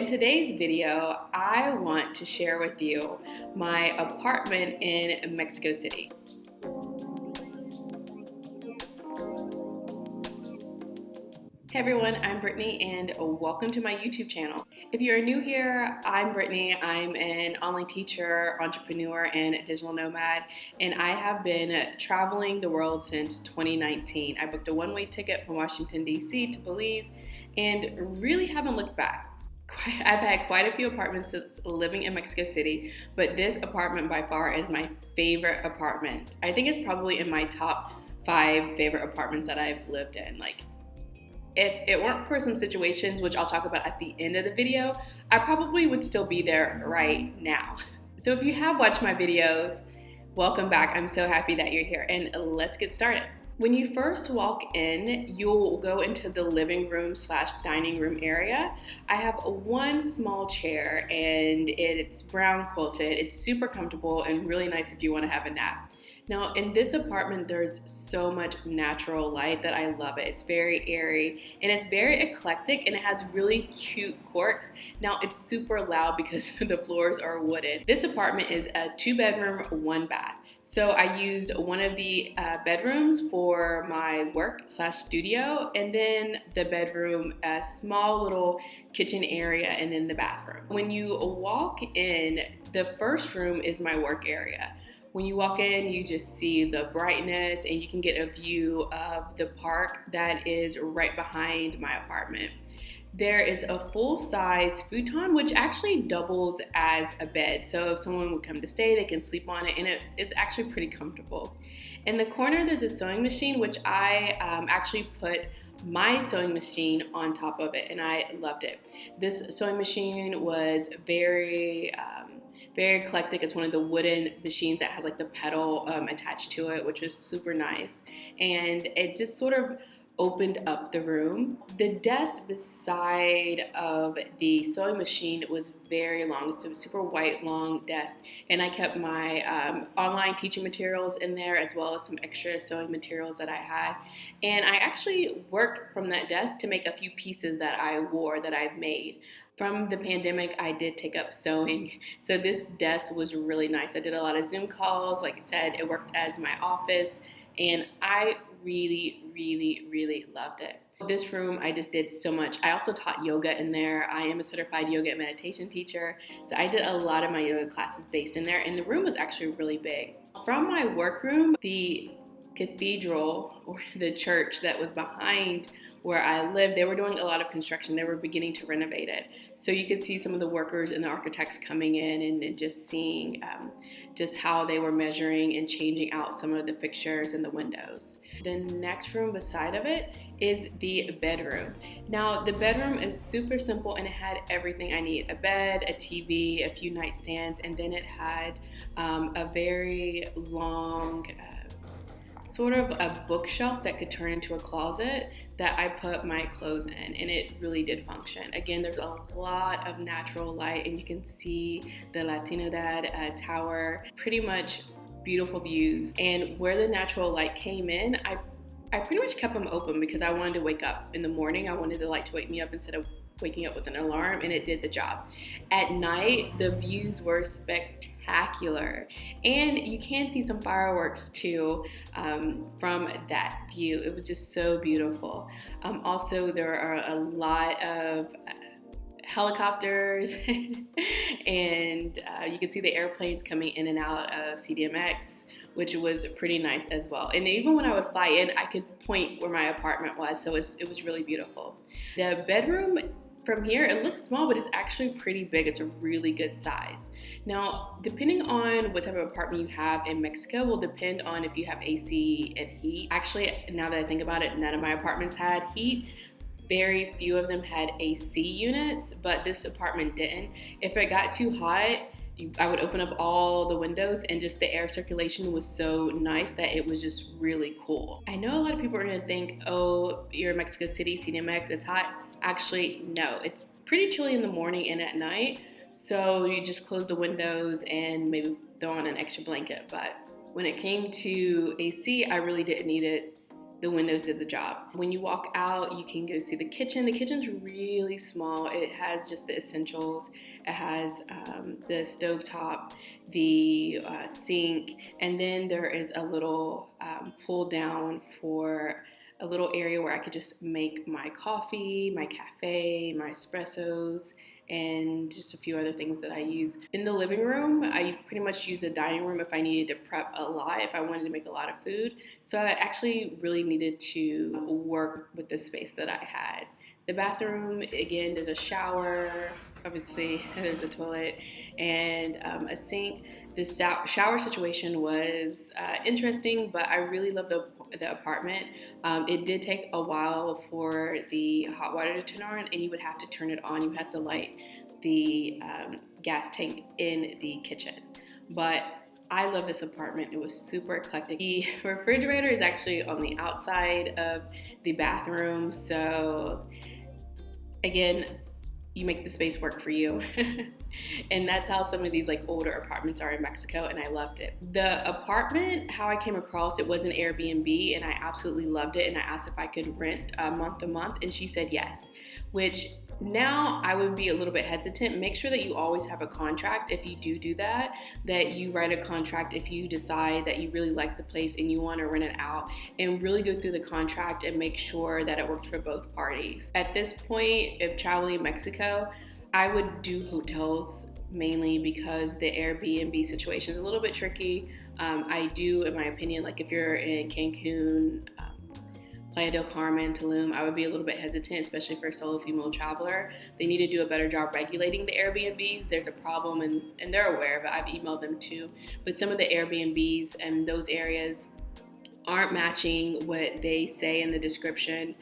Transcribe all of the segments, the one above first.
in today's video, I want to share with you my apartment in Mexico City. Hey everyone, I'm Brittany and welcome to my YouTube channel. If you're new here, I'm Brittany. I'm an online teacher, entrepreneur, and digital nomad, and I have been traveling the world since 2019. I booked a one-way ticket from Washington, D.C. to Belize and really haven't looked back. I've had quite a few apartments since living in Mexico City, but this apartment by far is my favorite apartment. I think it's probably in my top 5 favorite apartments that I've lived in. If it weren't for some situations, which I'll talk about at the end of the video, I probably would still be there right now. So if you have watched my videos, welcome back. I'm so happy that you're here, and let's get started. When you first walk in, you'll go into the living room / dining room area. I have one small chair and it's brown quilted. It's super comfortable and really nice if you want to have a nap. Now in this apartment, there's so much natural light that I love it. It's very airy and it's very eclectic and it has really cute corks. Now it's super loud because the floors are wooden. This apartment is a 2-bedroom, 1 bath. So I used one of the bedrooms for my work / studio, and then the bedroom, a small little kitchen area, and then the bathroom. When you walk in, the first room is my work area. When you walk in, you just see the brightness and you can get a view of the park that is right behind my apartment. There is a full-size futon, which actually doubles as a bed. So if someone would come to stay, they can sleep on it, and it's actually pretty comfortable. In the corner, there's a sewing machine, which I actually put my sewing machine on top of it, and I loved it. This sewing machine was very eclectic. It's one of the wooden machines that has like the pedal attached to it, which was super nice. And it just sort of opened up the room. The desk beside of the sewing machine was very long. It's a super white, long desk. And I kept my online teaching materials in there, as well as some extra sewing materials that I had. And I actually worked from that desk to make a few pieces that I wore that I've made. From the pandemic, I did take up sewing. So this desk was really nice. I did a lot of Zoom calls. Like I said, it worked as my office, and I really loved it. This room, I just did so much. I also taught yoga in there. I am a certified yoga and meditation teacher. So I did a lot of my yoga classes based in there, and the room was actually really big. From my workroom, the cathedral or the church that was behind where I lived, they were doing a lot of construction. They were beginning to renovate it. So you could see some of the workers and the architects coming in and just seeing just how they were measuring and changing out some of the fixtures and the windows. The next room beside of it is the bedroom. Now the bedroom is super simple and it had everything I need. A bed, a TV, a few nightstands, and then it had a very long sort of a bookshelf that could turn into a closet that I put my clothes in, and it really did function. Again, there's a lot of natural light and you can see the Latinidad tower, pretty much beautiful views. And where the natural light came in, I pretty much kept them open because I wanted to wake up in the morning. I wanted the light to wake me up instead of waking up with an alarm, and it did the job. At night, the views were spectacular, and you can see some fireworks too from that view. It was just so beautiful. Also, there are a lot of helicopters and you can see the airplanes coming in and out of CDMX, which was pretty nice as well. And even when I would fly in, I could point where my apartment was, so it was really beautiful. The bedroom from here, it looks small, but it's actually pretty big. It's a really good size. Now, depending on what type of apartment you have in Mexico will depend on if you have AC and heat. Actually, now that I think about it, none of my apartments had heat. Very few of them had AC units, but this apartment didn't. If it got too hot, I would open up all the windows and just the air circulation was so nice that it was just really cool. I know a lot of people are gonna think, oh, you're in Mexico City, CDMX, it's hot. Actually, no, it's pretty chilly in the morning and at night. So you just close the windows and maybe throw on an extra blanket. But when it came to AC, I really didn't need it the windows did the job. When you walk out, you can go see the kitchen. The kitchen's really small. It has just the essentials. It has the stovetop, the sink, and then there is a little pull down for a little area where I could just make my coffee, my cafe, my espressos, and just a few other things that I use. In the living room, I pretty much use the dining room if I needed to prep a lot, if I wanted to make a lot of food. So I actually really needed to work with the space that I had. The bathroom, again, there's a shower, obviously there's a toilet, and a sink. The shower situation was interesting, but I really love the apartment. It did take a while for the hot water to turn on, and you would have to turn it on. You had to light the gas tank in the kitchen. But I love this apartment. It was super eclectic. The refrigerator is actually on the outside of the bathroom, so again, you make the space work for you. And that's how some of these like older apartments are in Mexico, and I loved it. The apartment, how I came across it was an Airbnb, and I absolutely loved it, and I asked if I could rent month to month, and she said yes, which now I would be a little bit hesitant. Make sure that you always have a contract if you do that, that you write a contract if you decide that you really like the place and you want to rent it out, and really go through the contract and make sure that it works for both parties. At this point, if traveling in Mexico, I would do hotels mainly because the Airbnb situation is a little bit tricky. I do, in my opinion, like if you're in Cancun, Playa del Carmen, Tulum, I would be a little bit hesitant, especially for a solo female traveler. They need to do a better job regulating the Airbnbs. There's a problem, and they're aware of it. I've emailed them too. But some of the Airbnbs and those areas aren't matching what they say in the description.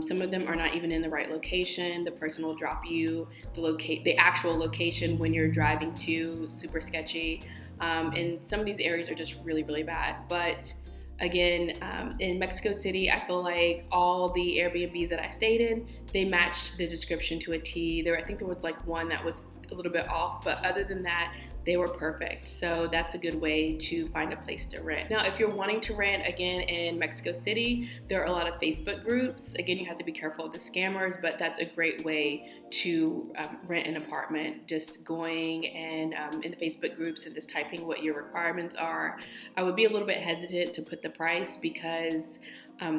Some of them are not even in the right location. The person will drop you the actual location when you're driving to, super sketchy. And some of these areas are just really, really bad. But again, in Mexico City, I feel like all the Airbnbs that I stayed in, they matched the description to a T. I think there was like one that was a little bit off, but other than that, they were perfect. So that's a good way to find a place to rent. Now, if you're wanting to rent, again, in Mexico City, there are a lot of Facebook groups. Again, you have to be careful of the scammers, but that's a great way to rent an apartment. Just going and in the Facebook groups and just typing what your requirements are. I would be a little bit hesitant to put the price because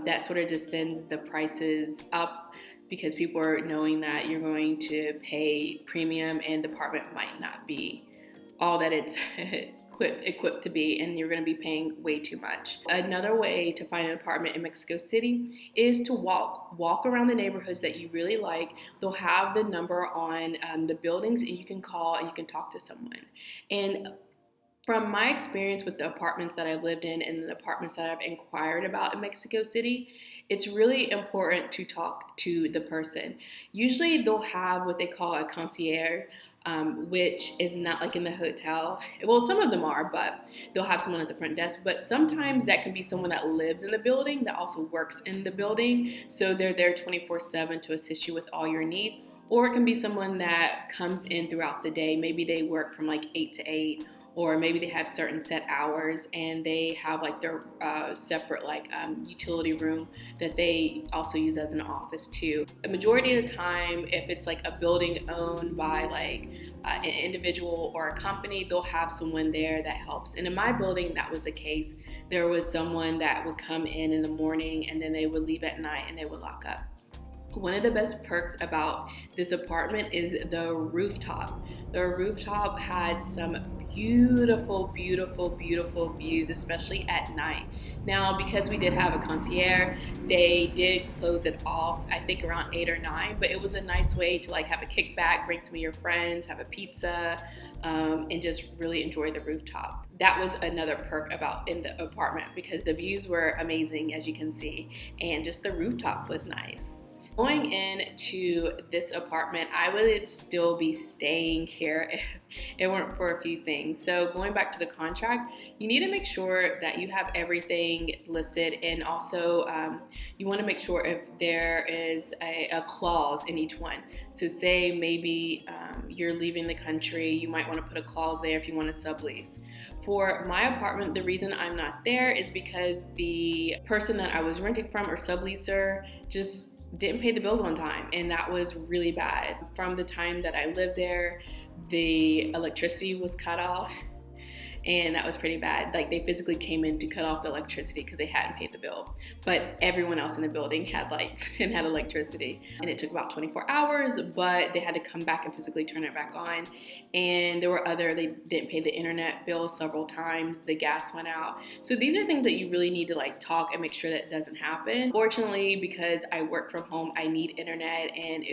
that sort of just sends the prices up, because people are knowing that you're going to pay premium and the apartment might not be all that it's equipped to be, and you're going to be paying way too much. Another way to find an apartment in Mexico City is to walk around the neighborhoods that you really like. They'll have the number on the buildings, and you can call and you can talk to someone. And from my experience with the apartments that I've lived in and the apartments that I've inquired about in Mexico City, it's really important to talk to the person. Usually they'll have what they call a concierge, which is not like in the hotel. Well, some of them are, but they'll have someone at the front desk. But sometimes that can be someone that lives in the building that also works in the building. So they're there 24/7 to assist you with all your needs. Or it can be someone that comes in throughout the day. Maybe they work from like 8 to 8. Or maybe they have certain set hours and they have like their separate like utility room that they also use as an office too. The majority of the time, if it's like a building owned by like an individual or a company, they'll have someone there that helps. And in my building, that was the case. There was someone that would come in the morning and then they would leave at night and they would lock up. One of the best perks about this apartment is the rooftop. The rooftop had some beautiful, beautiful, beautiful views, especially at night. Now, because we did have a concierge, they did close it off, I think around 8 or 9, but it was a nice way to like have a kickback, bring some of your friends, have a pizza, and just really enjoy the rooftop. That was another perk about in the apartment because the views were amazing, as you can see, and just the rooftop was nice. Going into this apartment, I would still be staying here if it weren't for a few things. So going back to the contract, you need to make sure that you have everything listed, and also you want to make sure if there is a clause in each one. So say maybe you're leaving the country, you might want to put a clause there if you want to sublease. For my apartment, the reason I'm not there is because the person that I was renting from, or subleaser, just didn't pay the bills on time, and that was really bad. From the time that I lived there, the electricity was cut off, and that was pretty bad. Like, they physically came in to cut off the electricity because they hadn't paid the bill. But everyone else in the building had lights and had electricity. And it took about 24 hours, but they had to come back and physically turn it back on. And they didn't pay the internet bill several times. The gas went out. So these are things that you really need to like talk and make sure that doesn't happen. Fortunately, because I work from home, I need internet, and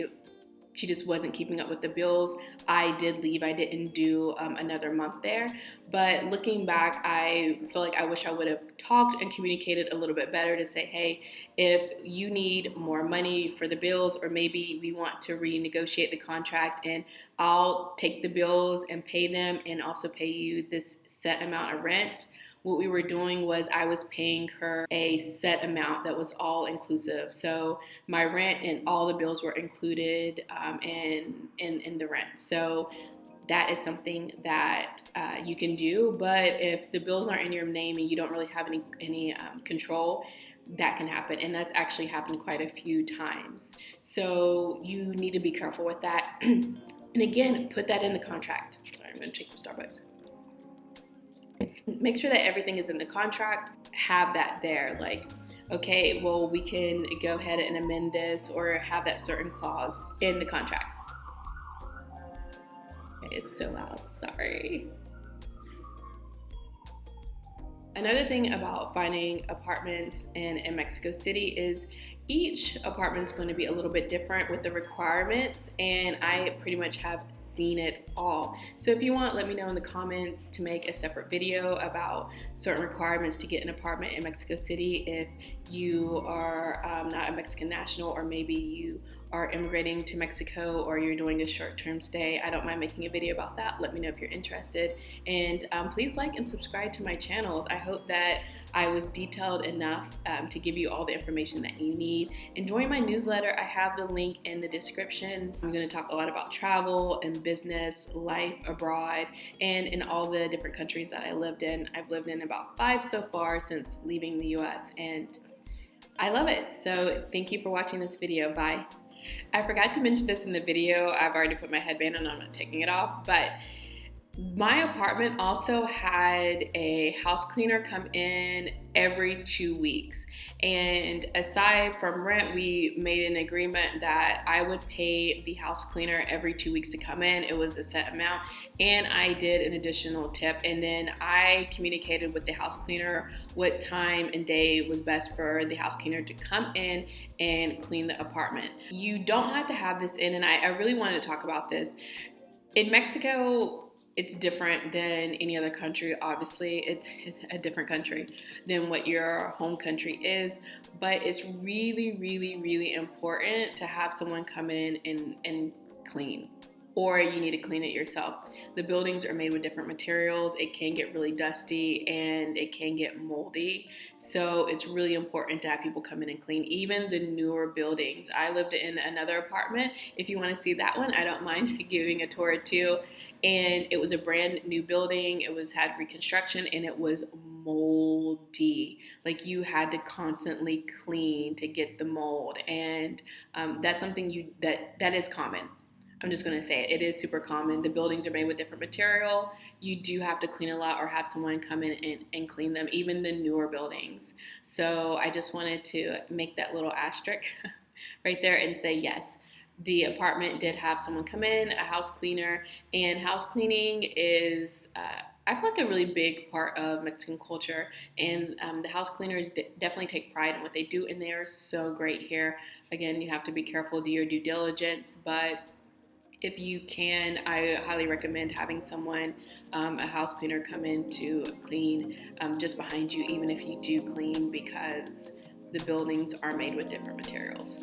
she just wasn't keeping up with the bills. I did leave. I didn't do another month there. But looking back, I feel like I wish I would have talked and communicated a little bit better to say, hey, if you need more money for the bills, or maybe we want to renegotiate the contract, and I'll take the bills and pay them and also pay you this set amount of rent. What we were doing was I was paying her a set amount that was all inclusive. So my rent and all the bills were included in the rent. So that is something that you can do. But if the bills aren't in your name and you don't really have any control, that can happen. And that's actually happened quite a few times. So you need to be careful with that. And again, put that in the contract. Sorry, I'm going to take some Starbucks. Make sure that everything is in the contract. Have that there, like, okay, well, we can go ahead and amend this, or have that certain clause in the contract. It's so loud, sorry. Another thing about finding apartments in Mexico City is each apartment's going to be a little bit different with the requirements, and I pretty much have seen it all. So if you want, let me know in the comments to make a separate video about certain requirements to get an apartment in Mexico City if you are not a Mexican national, or maybe you are immigrating to Mexico, or you're doing a short-term stay. I don't mind making a video about that. Let me know if you're interested. And please like and subscribe to my channel. I hope that I was detailed enough to give you all the information that you need. And join my newsletter. I have the link in the description. I'm going to talk a lot about travel and business, life abroad, and in all the different countries that I lived in. I've lived in about 5 so far since leaving the US, and I love it. So thank you for watching this video. Bye. I forgot to mention this in the video. I've already put my headband on. I'm not taking it off, but my apartment also had a house cleaner come in every 2 weeks. And aside from rent, we made an agreement that I would pay the house cleaner every 2 weeks to come in. It was a set amount, and I did an additional tip. And then I communicated with the house cleaner what time and day was best for the house cleaner to come in and clean the apartment. You don't have to have this in, and I really wanted to talk about this. In Mexico, it's different than any other country. Obviously, it's a different country than what your home country is, but it's really, really, really important to have someone come in and clean, or you need to clean it yourself. The buildings are made with different materials. It can get really dusty and it can get moldy. So it's really important to have people come in and clean, even the newer buildings. I lived in another apartment. If you want to see that one, I don't mind giving a tour too. And it was a brand new building. It had reconstruction, and it was moldy. Like, you had to constantly clean to get the mold. And that's something that is common. I'm just going to say it. It is super common. The buildings are made with different material. You do have to clean a lot, or have someone come in and clean them, even the newer buildings. So I just wanted to make that little asterisk right there and say yes. The apartment did have someone come in, a house cleaner, and house cleaning is, I feel like, a really big part of Mexican culture, and the house cleaners definitely take pride in what they do, and they are so great here. Again, you have to be careful, do your due diligence, but if you can, I highly recommend having someone, a house cleaner, come in to clean just behind you, even if you do clean, because the buildings are made with different materials.